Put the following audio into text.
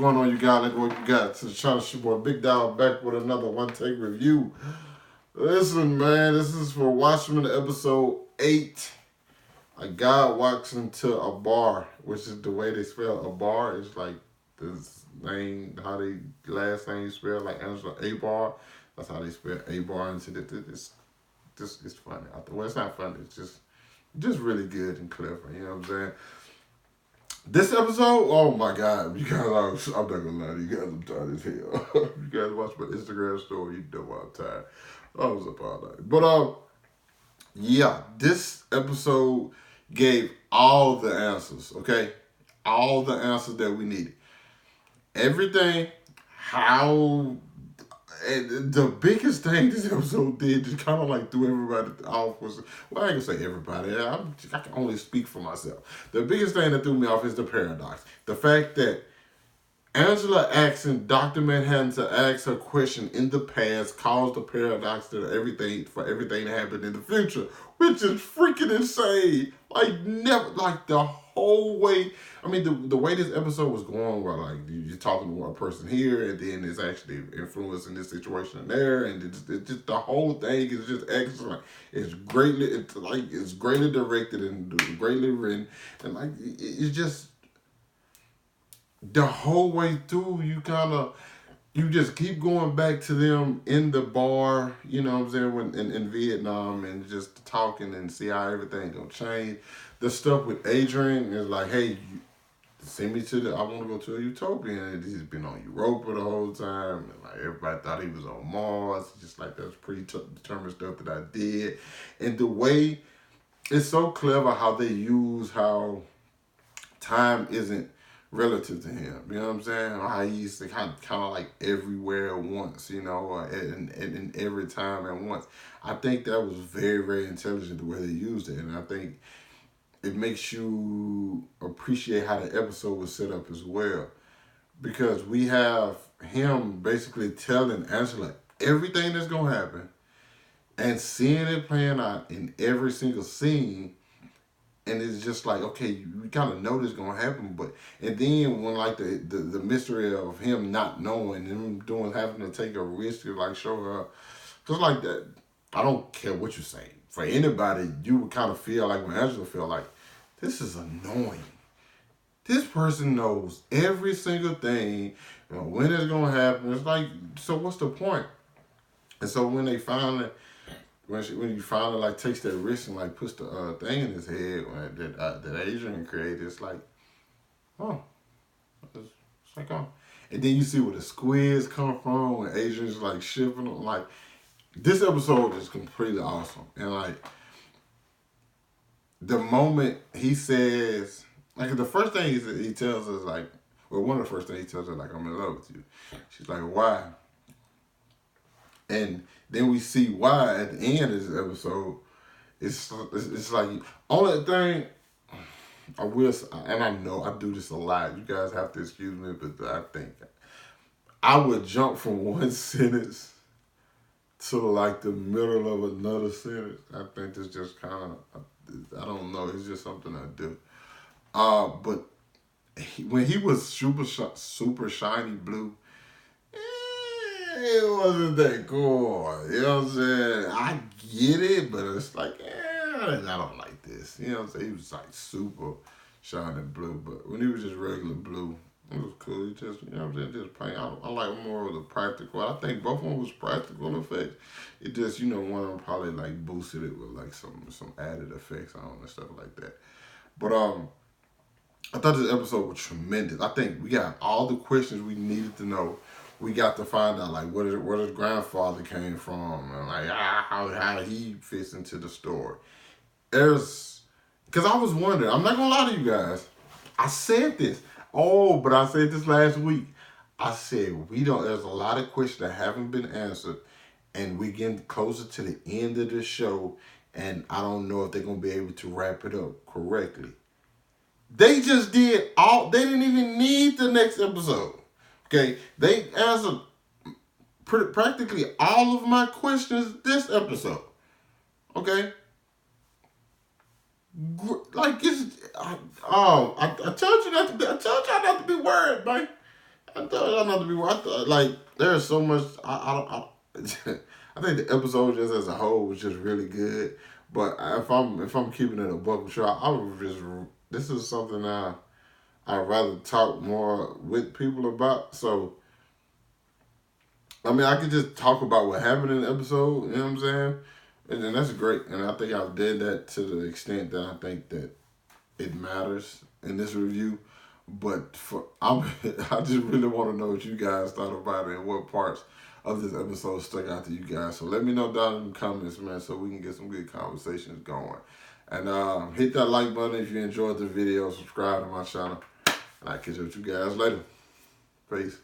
going on, you guys? Like what you got? To try to shoot boy Big Dog back with another one take review. Listen, man, this is for Watchmen episode 8. A guy walks into a bar, which is the way they spell a bar. It's like this name, how they last name spell, like Angela Abar. That's how they spell Abar. And it's funny. Well, it's not funny. It's just really good and clever. You know what I'm saying? This episode, oh my God, you guys, I'm not gonna lie to you guys, I'm tired as hell. You guys watch my Instagram story, you know why I'm tired. I was up all night. But yeah, this episode gave all the answers, okay? All the answers that we needed. Everything, how, and the biggest thing this episode did just kind of like threw everybody off was, well, I ain't gonna say everybody, I can only speak for myself. The biggest thing that threw me off is the paradox. The fact that Angela asking Dr. Manhattan to ask her question in the past caused the paradox to everything to happen in the future, which is freaking insane. Like never, like the whole way. I mean, the way this episode was going, where like you're talking to one person here, and then it's actually influencing this situation there, and it's just the whole thing is just excellent. It's greatly directed and greatly written, and like it's just. The whole way through, you just keep going back to them in the bar, you know what I'm saying, when in Vietnam, and just talking and see how everything gonna change. The stuff with Adrian is like, hey, send me I want to go to a utopia, and he's been on Europa the whole time, and like everybody thought he was on Mars. Just like that's pretty determined stuff that I did, and the way it's so clever how they use how time isn't relative to him, you know what I'm saying? How he's kind of like everywhere at once, you know, and every time at once. I think that was very, very intelligent the way they used it, and I think it makes you appreciate how the episode was set up as well, because we have him basically telling Angela everything that's gonna happen, and seeing it playing out in every single scene. And it's just like, okay, you kind of know this gonna happen, but and then when like the mystery of him not knowing and him having to take a risk to like show her, just like that. I don't care what you say. For anybody, you would kind of feel like when Angela feel like this is annoying. This person knows every single thing, you know, when it's gonna happen. It's like, so what's the point? And so when they finally. When you finally like takes that risk and like puts the thing in his head that Adrian created, it's like, oh, it's like oh, and then you see where the squids come from when Adrian's like shipping them. Like this episode is completely awesome, and like the moment he says, like the first thing he tells us, like, well, one of the first things he tells her, like, I'm in love with you. She's like, why? And then we see why at the end of this episode. It's like, only thing I will, and I know I do this a lot. You guys have to excuse me, but I think I would jump from one sentence to like the middle of another sentence. I think it's just kind of, I don't know. It's just something I do. But when he was super shiny blue, it wasn't that cool. You know what I'm saying? I get it, but it's like, I don't like this. You know what I'm saying? He was like super shiny blue, but when he was just regular blue, it was cool. He just, you know what I'm saying? Just plain. I like more of the practical. I think both of them was practical effects. It just, you know, one of them probably like boosted it with like some added effects on and stuff like that. But I thought this episode was tremendous. I think we got all the questions we needed to know. We got to find out like where his grandfather came from, and like how he fits into the story. Because I was wondering, I'm not gonna lie to you guys. I said this. But I said this last week. I said there's a lot of questions that haven't been answered, and we're getting closer to the end of the show, and I don't know if they're gonna be able to wrap it up correctly. They just did they didn't even need the next episode. Okay, they answered practically all of my questions this episode. Okay, like it's I told you not to be. I told y'all not to be worried, man. I thought y'all not to be. I thought, like, there's so much. I think the episode just as a whole was just really good. But if I'm keeping it a buck, sure, I would just. This is something I'd rather talk more with people about. So, I mean, I could just talk about what happened in the episode. You know what I'm saying? And that's great. And I think I did that to the extent that I think that it matters in this review. But I just really want to know what you guys thought about it and what parts of this episode stuck out to you guys. So let me know down in the comments, man, so we can get some good conversations going. And hit that like button if you enjoyed the video. Subscribe to my channel. And I'll catch up with you guys later. Peace.